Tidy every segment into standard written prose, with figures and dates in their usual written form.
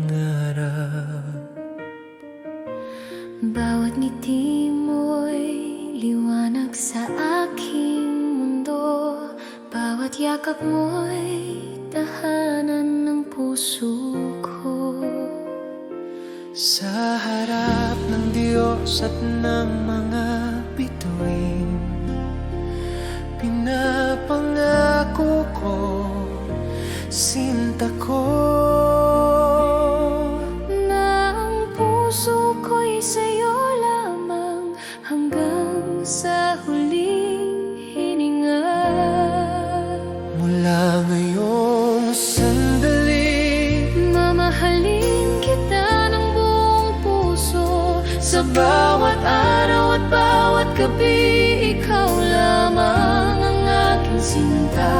pangarap. Bawat ngiti mo'y liwanag sa aking mundo. Bawat yakap mo'y tahanan ng puso ko. Sa harap ng Diyos at ng mga bituin, pinapangako ko, sinta ko, na ang puso ko'y sa'yo lamang hanggang sa huling hininga. mula ngayong sandali, Mamahalin kita ng buong puso. sa bawat araw at bawat gabi, Ikaw lamang ang aking sinta.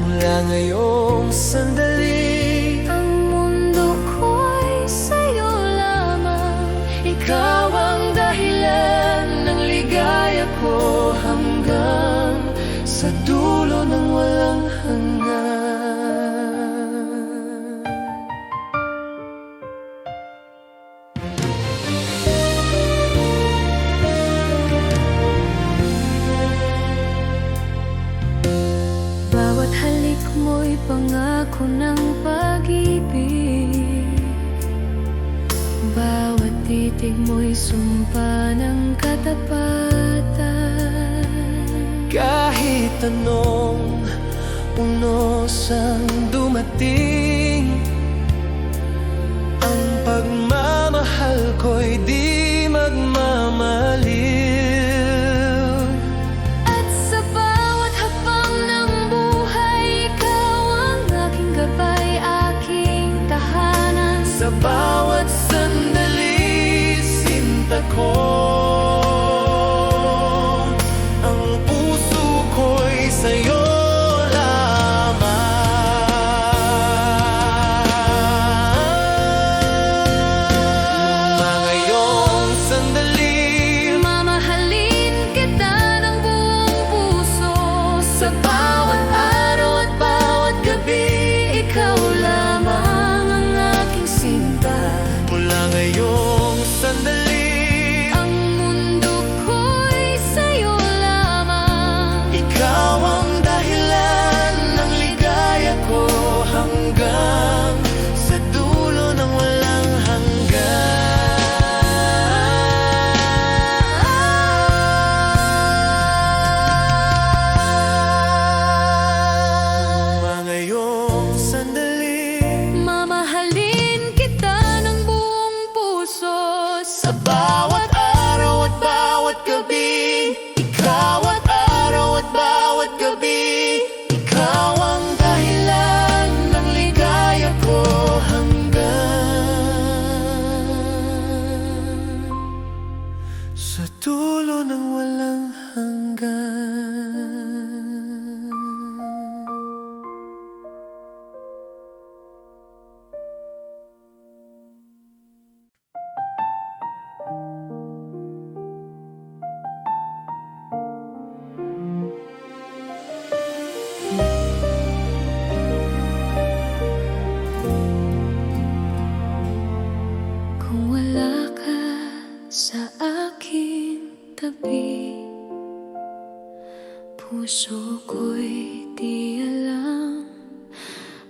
mula ngayong sandali, Ang mundo ko'y sa'yo lamang. Ikaw ang dahilan ng ligaya ko hanggang sa dulo ng walang hanggan. bawat halik mo'y pangako ng pag-ibig. Bawat titig mo'y sumpa ng katapatan. Kahit anong unos ang dumating, ang pagmamahal ko'y di magmamaliw. At sa bawat hakbang ng buhay, ikaw ang aking gabay, aking tahanan. Sa bawat sandali, sinta ko, ang puso ko'y sa'yo lamang. Mga iyong sandali, Mamahalin kita ng buong puso. Sa bawat araw at bawat gabi, ikaw lamang ang aking sinta. mula ngayong sandali, Ang mundo ko'y sa'yo lamang. ikaw ang dahilan ng ligaya ko hanggang sa dulo ng walang hanggan. Mga iyong sandali, Mamahalin kita ng buong puso. sa bawat araw at bawat gabi, ikaw at araw at bawat gabi, ikaw ang dahilan ng ligaya ko hanggang sa dulo ng walang hanggan. Kung wala ka sa aking tabi, puso ko'y di alam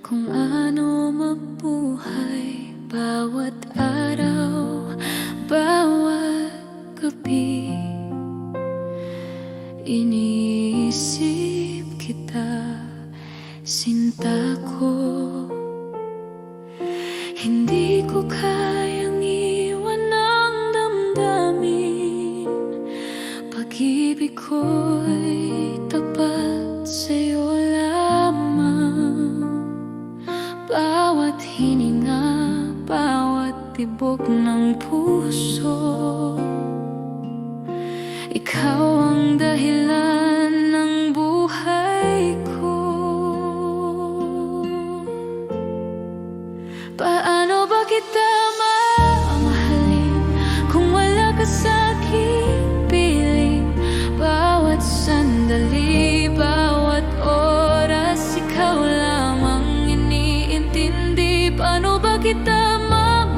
kung ano mabuhay. Bawat araw, bawat gabi, iniisip kita, sinta ko. Hindi ko kayang iwan ang damdamin. Pag-ibig ko'y tapat sa'yo lamang. Bawat hininga, bawat tibok ng puso, ikaw ang dahilan ng buhay ko. Paano ba kita mamahalin kung wala ka sa'king piling? Bawat sandali, bawat oras, ikaw lamang iniintindi. Paano ba kita mamahalin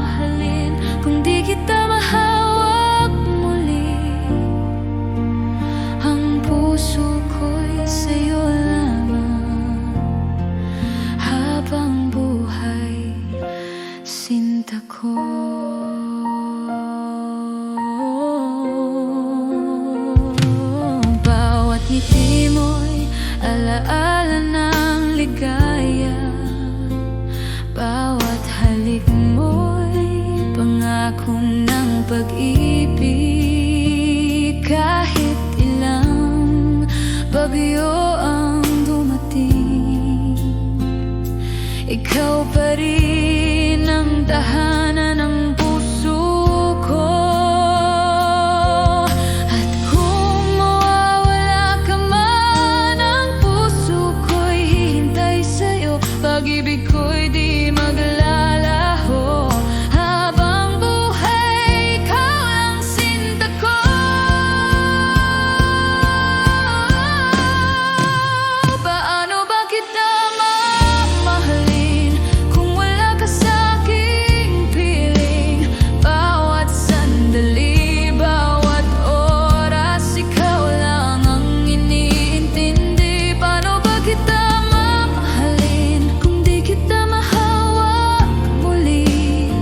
sinta ko. Bawat ngiti mo'y alaala ng ligaya. Bawat halik mo'y pangako ng pag-ibig. Kahit ilang bagyo ang dumating, ikaw pa rin ang tahanan ng puso ko. At kung mawawala ka man, ang puso ko'y hihintay sa'yo. Pag-ibig ko'y di maglalaho. Habang buhay, ikaw ang sinta ko. Paano ba kita mamahalin kung wala ka sa'king piling? Bawat sandali, bawat oras, ikaw lang ang iniintindi. Paano ba kita mamahalin kung di kita mahawak muli?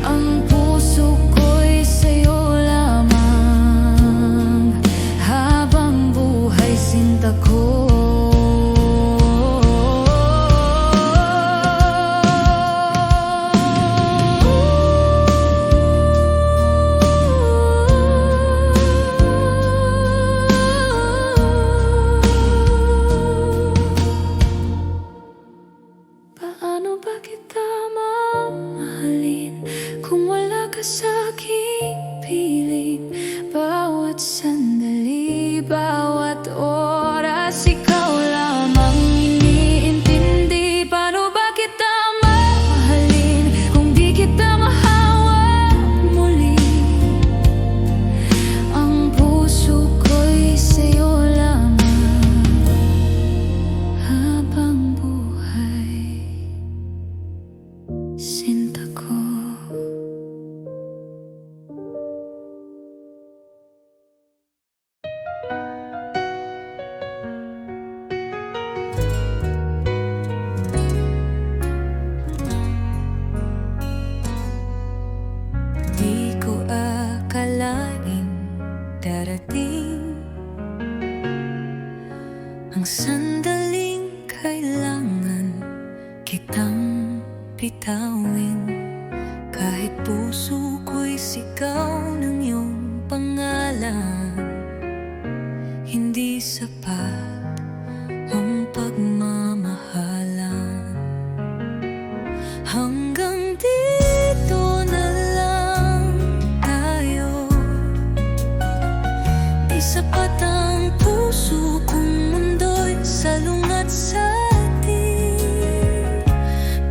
Ang puso ko'y sa'yo lamang. Habang buhay, sinta ko. Paano ba kita mamahalin kung wala ka sa'king piling? Bawat sandali, bawat oras, ikaw lamang iniintindi. Paano ba kita mamahalin kung di kita mahawak muli? Ang puso ko'y sa'yo lamang. Habang buhay, sinta ko. Di ko akalain darating ang sandaling kailangan kitang bitawin. Kahit puso ko'y sigaw ng iyong pangalan, hindi sapat ang pagmamahalan. Hanggang dito na lang tayo. Di sapat ang puso kung mundo'y salungat sa atin.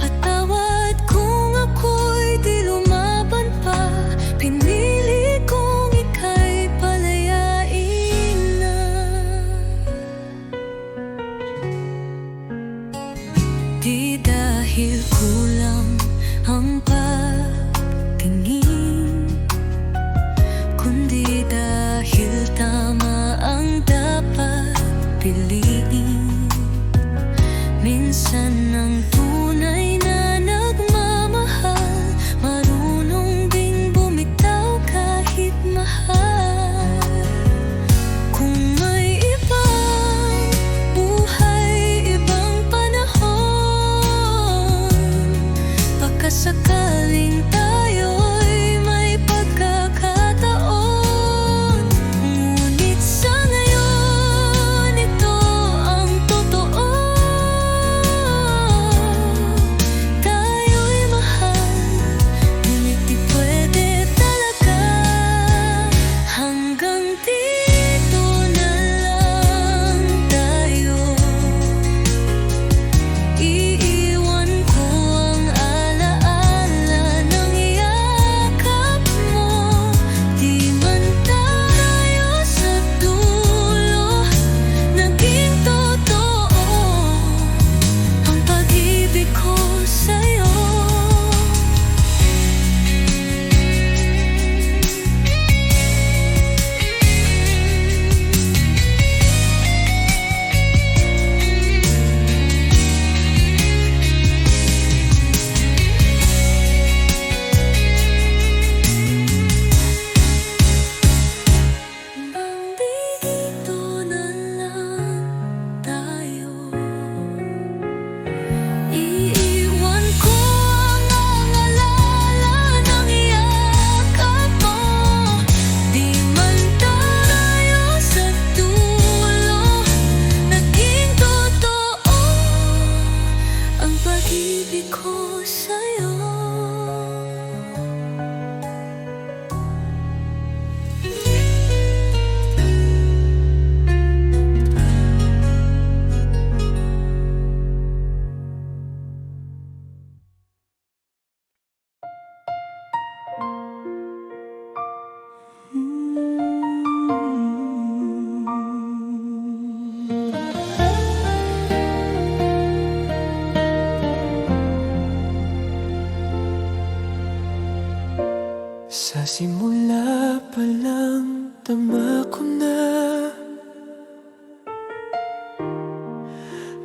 Patawad kung ako'y di lumaban pa. Pinili kong ika'y palayain na. Di dahil kulang ang pagtingin, kundi dahil tama ang dapat piliin. Minsan ang tunay na nagmamahal marunong ding bumitaw kahit mahal. Kung may ibang buhay, ibang panahon, baka sakaling tayo'y may pagkakataon. Ngunit sa ngayon, ito ang totoo. Tayo'y mahal, ngunit di pwede talaga. Hanggang dito na lang tayo. Iiwan ko ang alaala ng Sa simula pa lang tama ko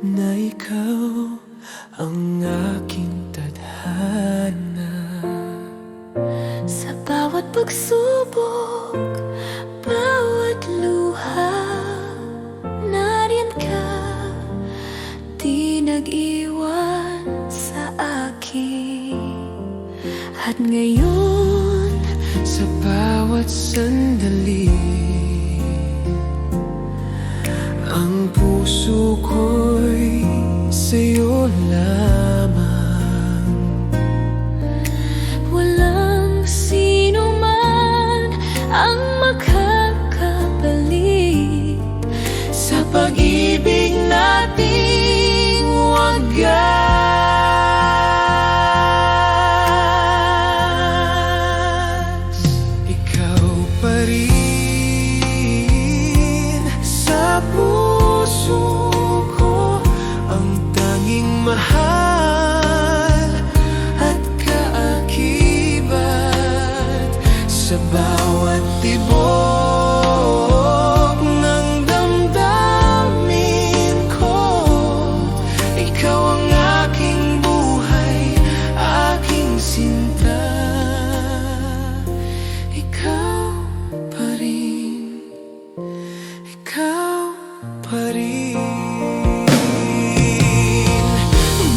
na ikaw ang aking tadhana. Sa bawat pagsubok, bawat luha, nariyan ka, di nag-iwan sa akin. At ngayon, Sa bawat sandali, ang puso ko'y sa'yo lamang. walang sino man ang makakabalik Sa pag-ibig nating wagas. Ikaw pa rin sa puso ko, ang tanging mahal at kaakibat. Sa bawat tibok ng damdamin ko, ikaw ang aking buhay, aking sinta. Ikaw pa rin, ikaw pa rin.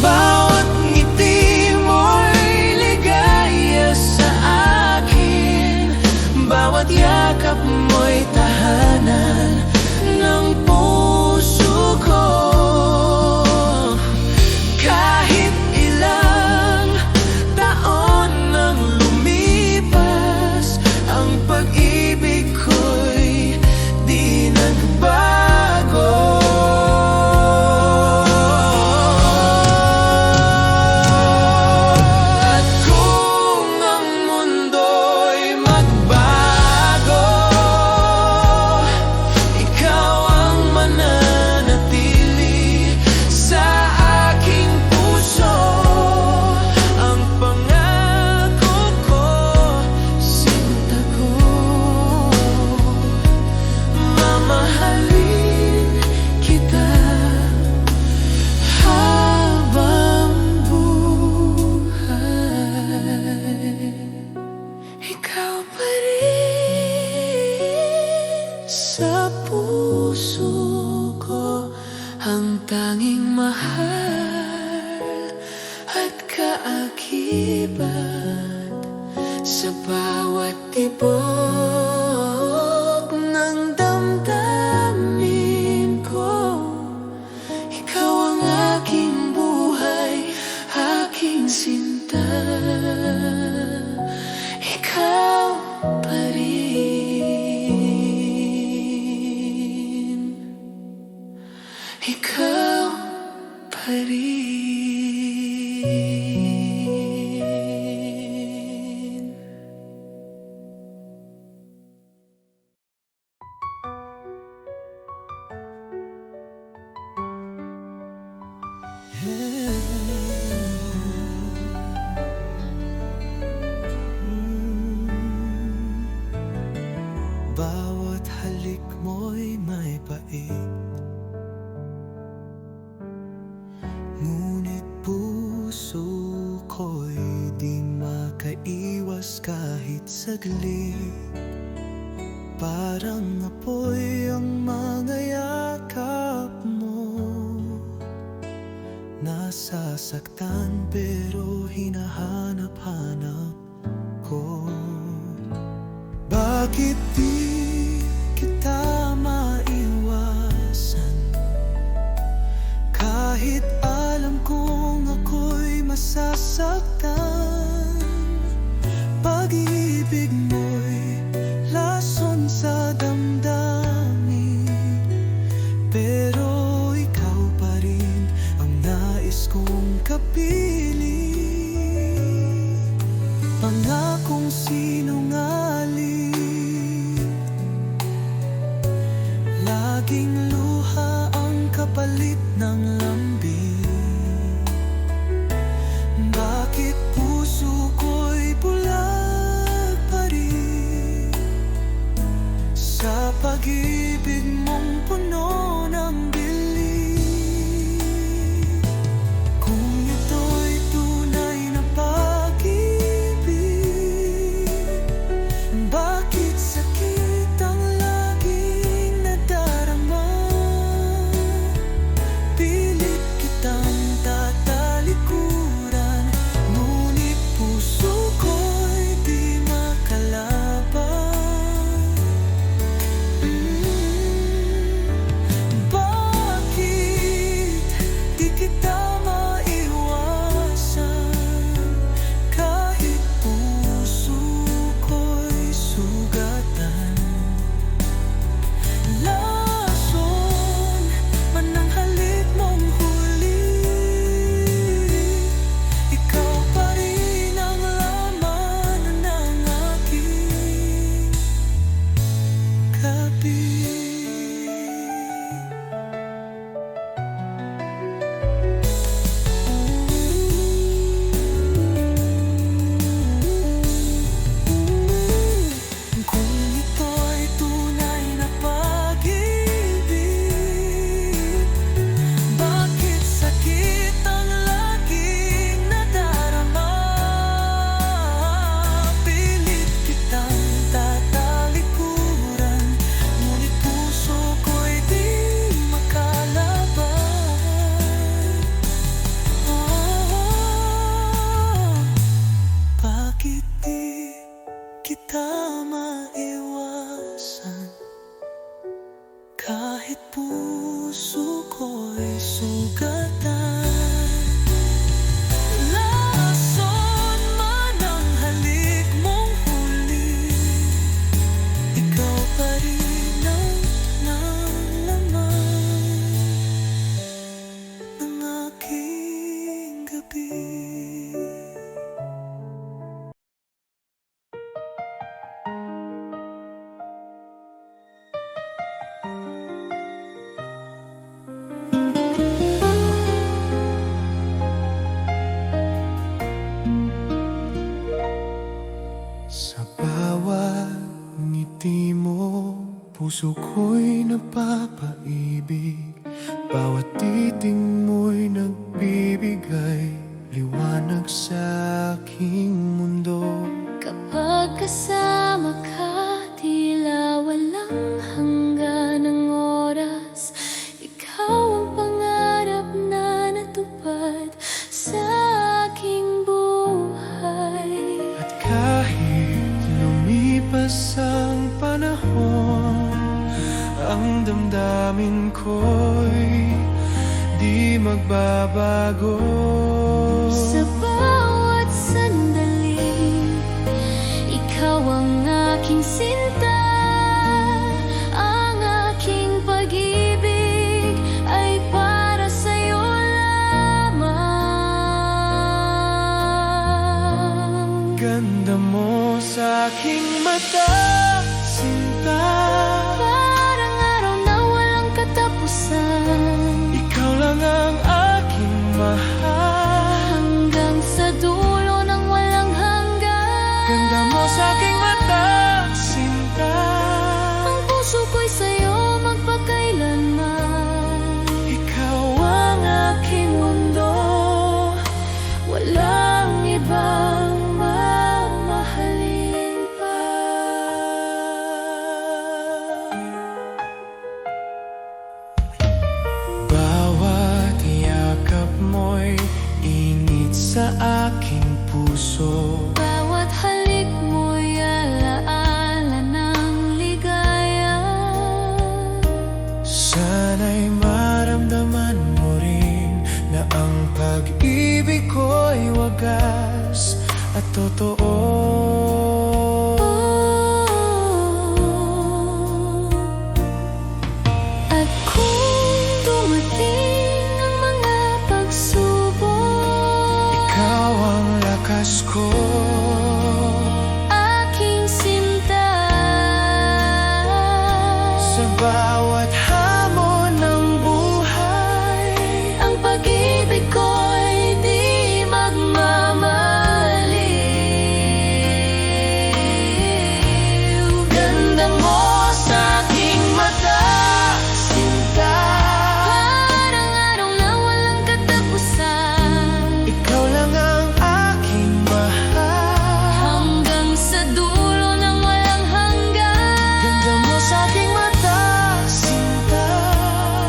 Bawat ngiti mo'y ligaya sa akin, bawat yakap mo'y tahanan ng puso ko. Kahit ilang taon nang lumipas, ang pag-ibig ko'y di nagbago. At kung ang mundo'y magbago, ikaw ang mananatili sa aking puso. Ang pangako ko, sinta ko, mamahalin kita habang buhay. Ikaw pa rin sa puso ko, ang tanging mahal at kaakibat. Sa bawat tibok ng damdamin ko, ikaw ang aking buhay, aking sinta. Ikaw pa rin, ikaw pa rin. Bawat halik mo'y may pait, ngunit puso ko'y di makaiwas kahit saglit. Parang apoy ang mga yakap mo, nasasaktan pero hinahanap-hanap ko. Bakit di kita maiwasan, kahit alam kong ako'y masasaktan? Pag-ibig mo'y lason sa damdamin, pero ikaw pa rin ang nais kong kapiling. Pangakong sinungaling, laging luha ang kapalit ng lambing. Bakit puso ko'y bulag pa rin? puso ko'y napapaibig. Bawat titing mo'y nagbibigay liwanag sa aking mundo. Kapag kasama ka, tila walang hangganang oras. Ikaw ang pangarap na natupad sa aking buhay. At kahit lumipas ang panahon, ang damdamin ko'y di magbabago. Sa bawat sandali, ikaw ang aking sinta. Ang aking pag-ibig ay para sa'yo lamang. Ganda mo sa aking mata, sinta. Parang araw na walang katapusan. Ikaw lang ang aking mahal. Hanggang sa dulo ng walang hanggan. Ganda mo sa aking mata, sinta. Ang puso ko'y sa'yo magpakailanman. Ikaw ang aking mundo, Walang ibang mamahalin pa. bawat yakap mo'y init sa aking puso. Bawat halik mo'y alaala ng ligaya. Sana'y maramdaman mo rin na ang pag-ibig ko'y wagas at totoo. At kung dumating ang mga pagsubok, Ikaw ang lakas ko. aking sinta. Sa bawat hamon ng buhay, Ang pag-ibig ko'y di magmamaliw. ganda mo sa aking mata, sinta. Parang araw na walang katapusan. Ikaw lang ang aking mahal. Hanggang sa dulo ng walang hanggan. Ganda mo sa aking mata, sinta.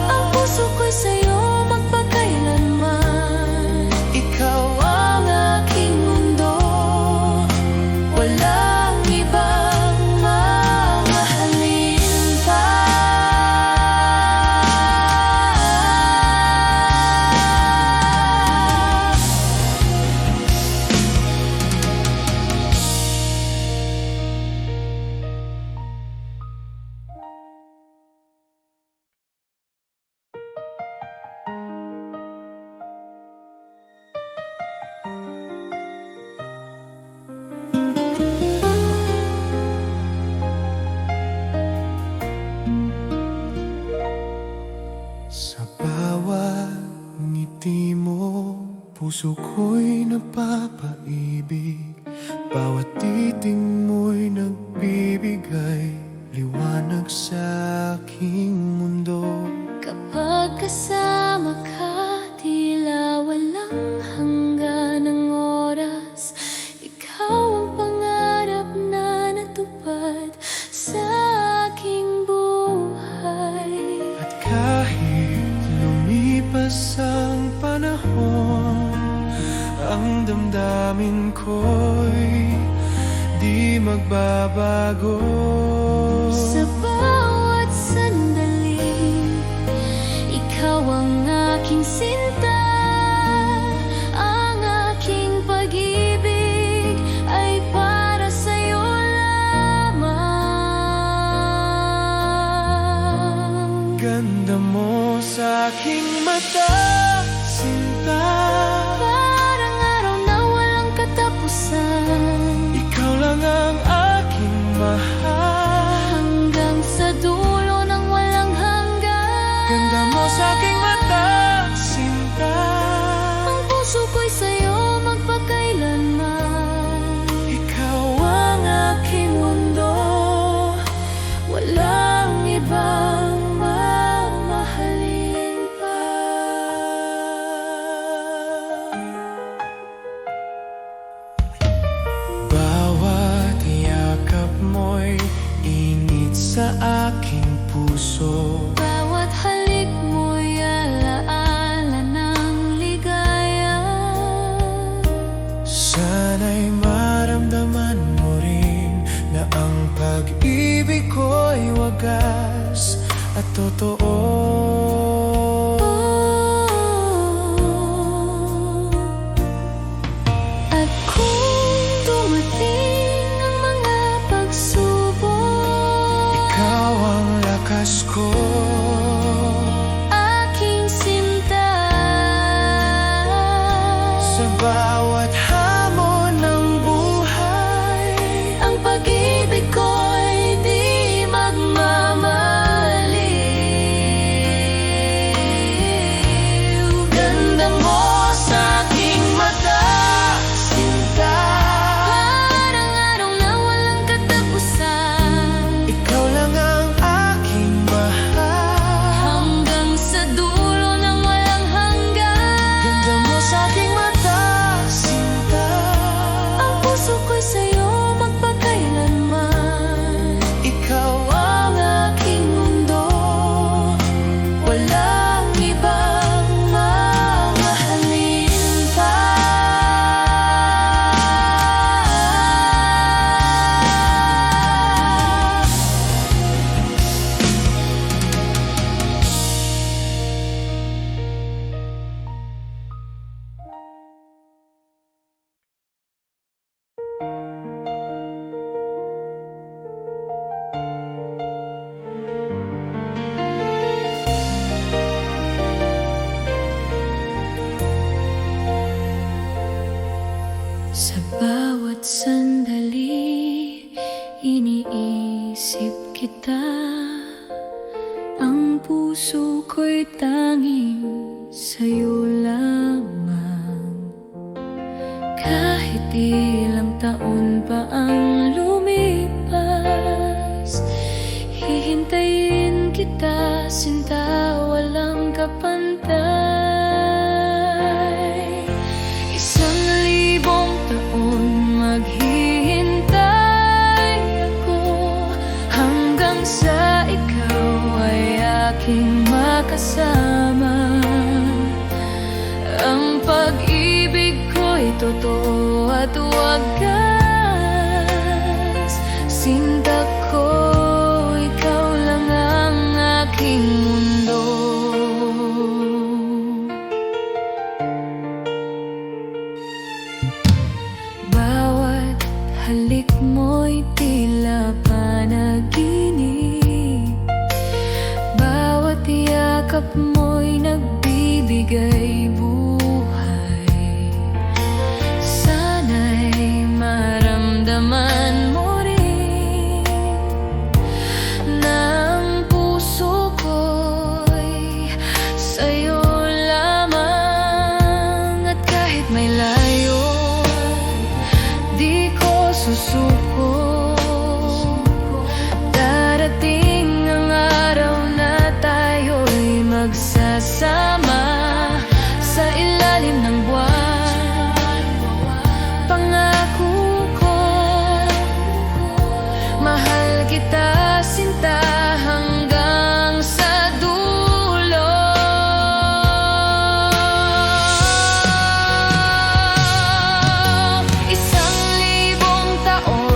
Ang puso ko'y sa'yo magpakailanman. Ikaw ang Aking mundo, walang ibang mamahalin pa. Sa bawat ngiti mo, puso ko'y napapaibig. Bawat titing mo'y nagbibigay liwanag sa aking mundo. Kapag kasama ka, tila walang hangganang oras. Ikaw ang pangarap na natupad sa aking buhay. At kahit lumipas ang panahon, ang damdamin ko'y di magbabago. Sa bawat sandali, ikaw ang aking sinta. Ang aking pag-ibig ay para sa'yo lamang. Ganda mo sa aking mata, sinta. Parang araw na walang katapusan. Ikaw lang ang aking mahal. Hanggang sa dulo ng walang hanggan. Ganda mo sa aking mata, sinta. Ang puso ko'y sa'yo magpakailanman. Ikaw ang aking mundo, Walang mo'y init sa aking puso. Bawat halik mo'y alaala ng ligaya. Sana'y maramdaman mo rin na ang pag-ibig ko'y wagas at totoo. At kung dumating ang mga pagsubok, Ikaw ang lakas ko. aking sinta. Sa bawat hamon ng buhay, Ang pag-ibig ko'y di magmamaliw. ganda mo sa aking mata, sinta. Parang araw na walang katapusan, Ikaw lang ang aking mahal. hanggang sa dulo ng walang hanggan. Ganda mo sa aking mata, sinta. Ang puso ko'y sa'yo magpakailanman. Ikaw ang Aking mundo, walang ibang mamahalin pa. Sa bawat sandali, iniisip kita. Ang puso ko'y tanging sa'yo lamang. Kahit ilang taon pa ang lumipas, hihintayin kita, sinta, walang kapantay. 1,000 taon maghihintay ako, hanggang sa ikaw ay aking makasama. Ang pag-ibig ko'y totoo at wagas, sinta ko, ikaw lang ang aking mundo. Bawat halik mo'y tila panaginip, bawat yakap mo'y nagbibigay buhay. Sana'y maramdaman mo rin na ang puso ko'y sa'yo lamang. At kahit may layo, di ko susuko. Darating ang araw na tayo'y magsasama sa ilalim ng buwan. Pangako ko, mahal kita, sinta, hanggang sa dulo. 1,000 taon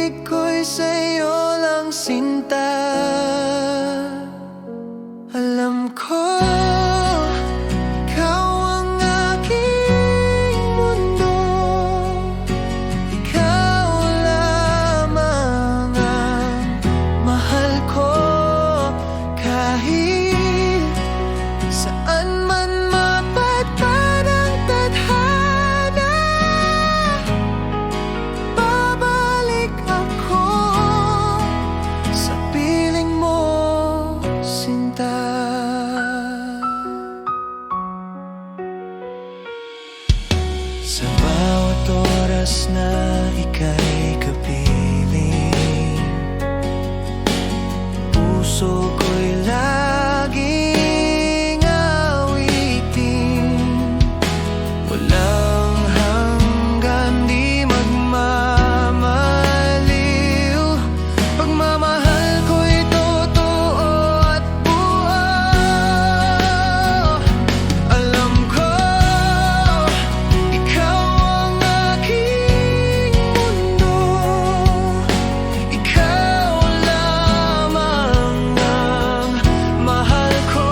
pag-ibig ko'y sa'yo lang, sinta. Alam ko, ikaw ang aking mundo. Ikaw lamang ang mahal ko. Kahit saan man mapadpad ang tadhana, babalik ako sa piling mo, sinta. Sa bawat oras na ika'y kapiling, puso ko'y laging awitin. Walang hanggan, di magmamaliw. Pagmamahal ko'y totoo at buo. Alam ko, ikaw ang aking mundo. Ikaw lamang ang mahal ko.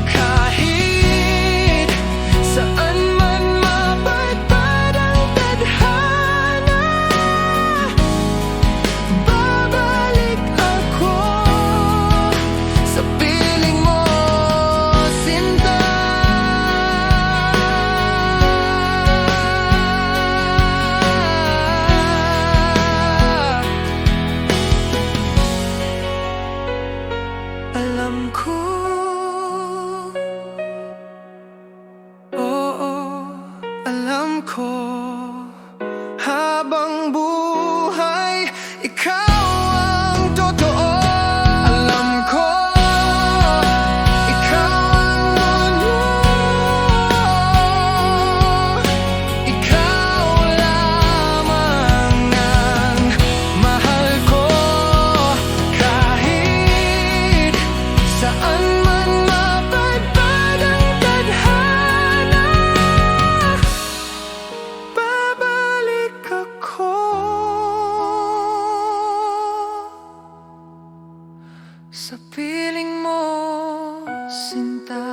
Kahit saan man mapadpad ang tadhana, babalik ako sa piling mo, sinta. Alam ko, oo, alam ko, habang buhay, ikaw ang totoo. Alam ko, ikaw ang mundo. Ikaw lamang ang mahal ko. Kahit saan man mapadpad ang tadhana, babalik ako sa piling mo, sinta.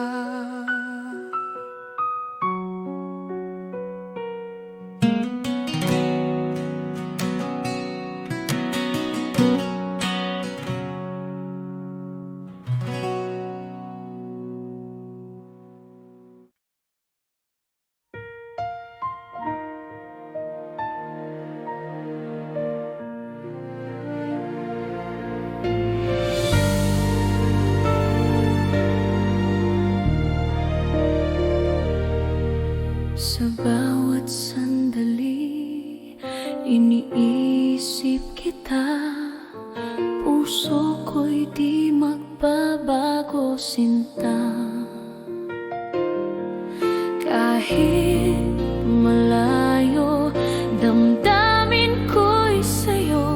Sa bawat sandali, iniisip kita. Puso ko'y di magbabago, sinta. Kahit malayo, damdamin ko'y sa'yo.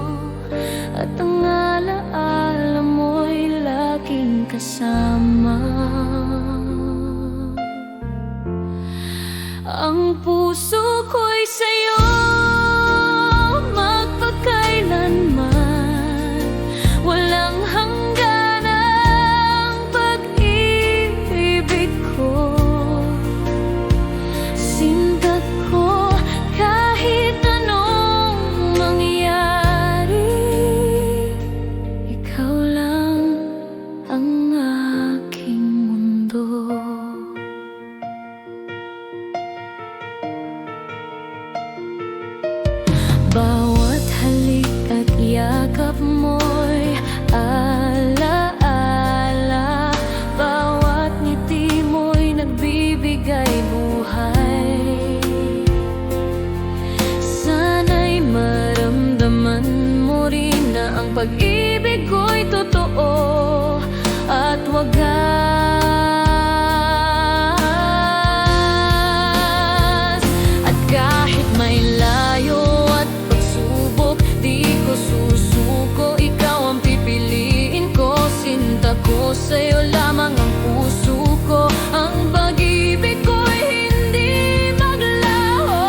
At ang alaala mo'y laging kasama. Ang puso ko'y sa'yo magpakailanman. Walang hanggan ang pag-ibig ko, sinta ko. Kahit anong mangyari, ikaw lang ang aking mundo. Bawat halik at yakap mo'y alaala. Bawat ngiti mo'y nagbibigay buhay. Sana'y maramdaman mo rin na ang pag-ibig ko'y totoo at wagas. At kahit may layo at pagsubok, di ko susuko. Ikaw ang pipiliin ko, sinta ko. Sa'yo lamang ang puso ko. Ang pag-ibig ko'y hindi maglaho.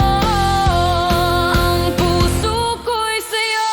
Ang puso ko'y sa'yo.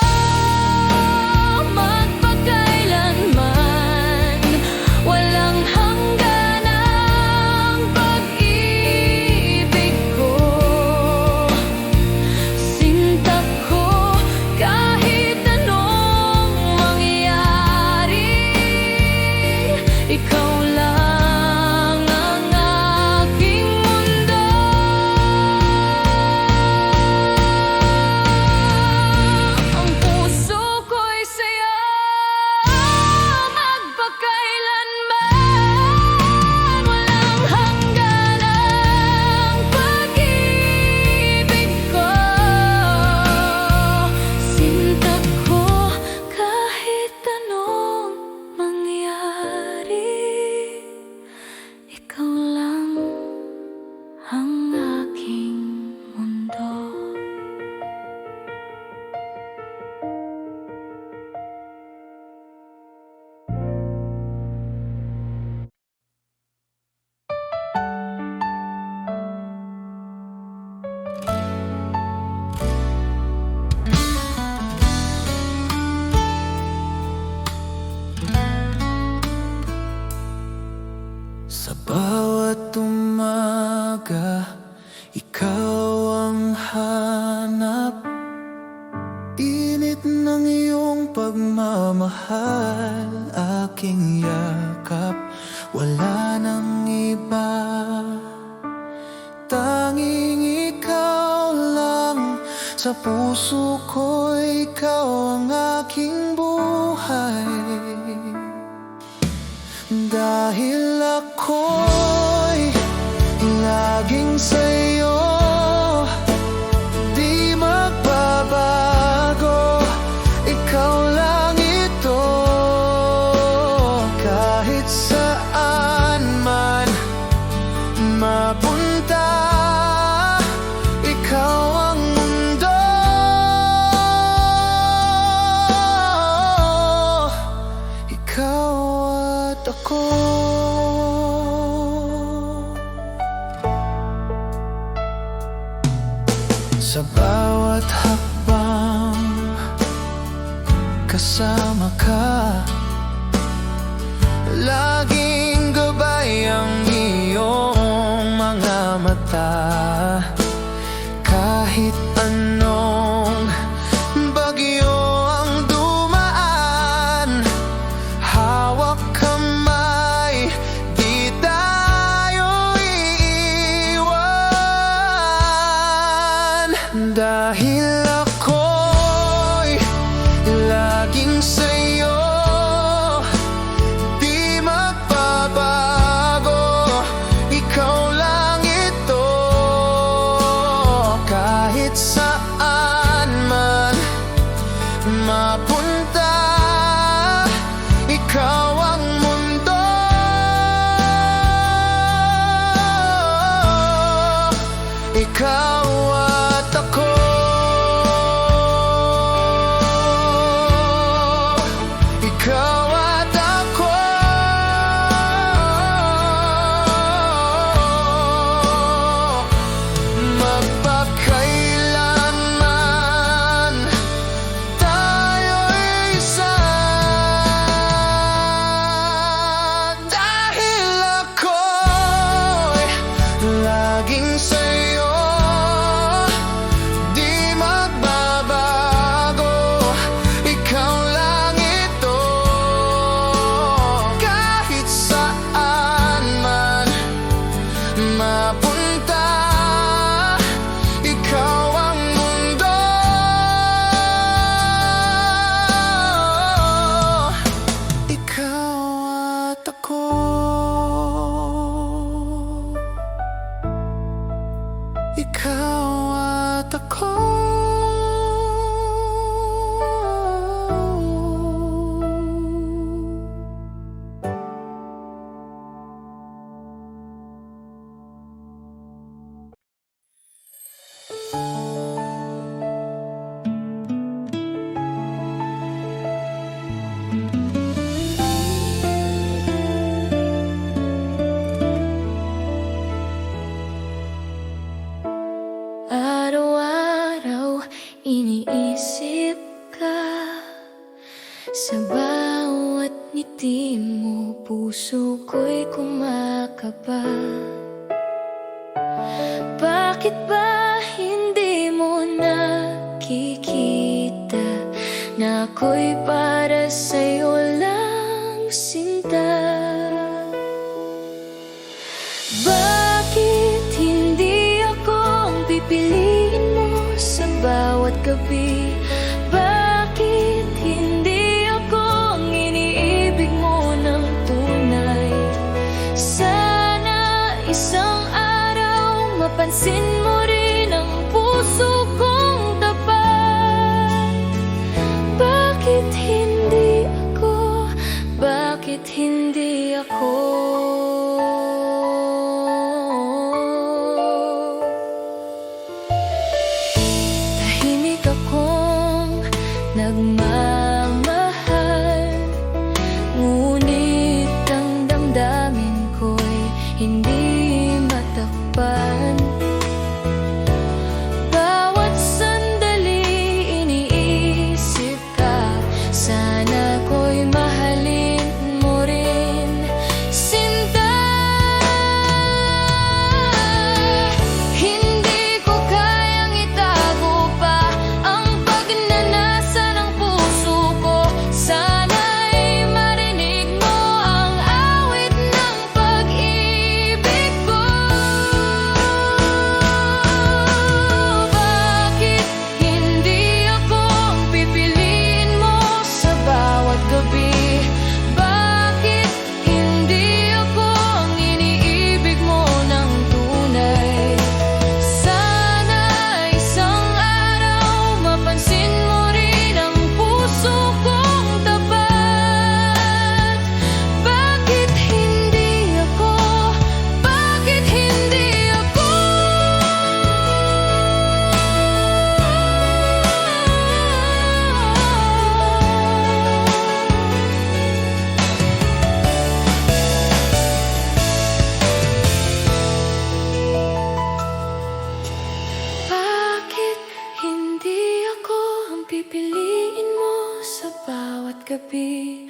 ng iyong pagmamahal, aking yakap, wala nang iba. Tanging ikaw lang, sa puso ko ikaw ang aking buhay. Dahil ako'y laging sa'yo, di magbabago, ikaw lang ito. Kahit saan man mapunta, ikaw ang mundo. Ikaw at ako. Sa bawat hakbang kasama ka, laging gabay ang iyong mga mata. Kahit anong bagyo ang dumaan, hawak kamay, di tayo iiwan. Dahil ako'y laging sa'yo, di magbabago, ikaw lang ito. Kahit saan man mapunta, ikaw ang mundo. Ikaw at ako. Ikaw at ako. Magpakailanman tayo'y isa. Dahil ako'y laging sa'yo, di magbabago, ikaw lang ito. Kahit saan man mapunta, ikaw ang mundo. Ikaw at ako. Ikaw at ako. Araw-araw iniisip ka, sa bawat ngiti mo puso ko'y kumakaba. Bakit ba hindi mo nakikita na ako'y para sa'yo lang, sinta? Bakit hindi ako ang pipiliin mo sa bawat gabi? Bakit hindi ako ang iniibig mo ng tunay? Sana isang araw mapansin mo rin ang puso kong tapat. Bakit hindi ako? Bakit hindi ako? Tahimik akong nagmamahal, ngunit ang damdamin ko'y hindi matakpan. Bawat sandali iniisip ka, sana ko'y mahalin mo rin, sinta. Hindi ko kayang itago pa ang pagnanasa ng puso pipiliin mo sa bawat gabi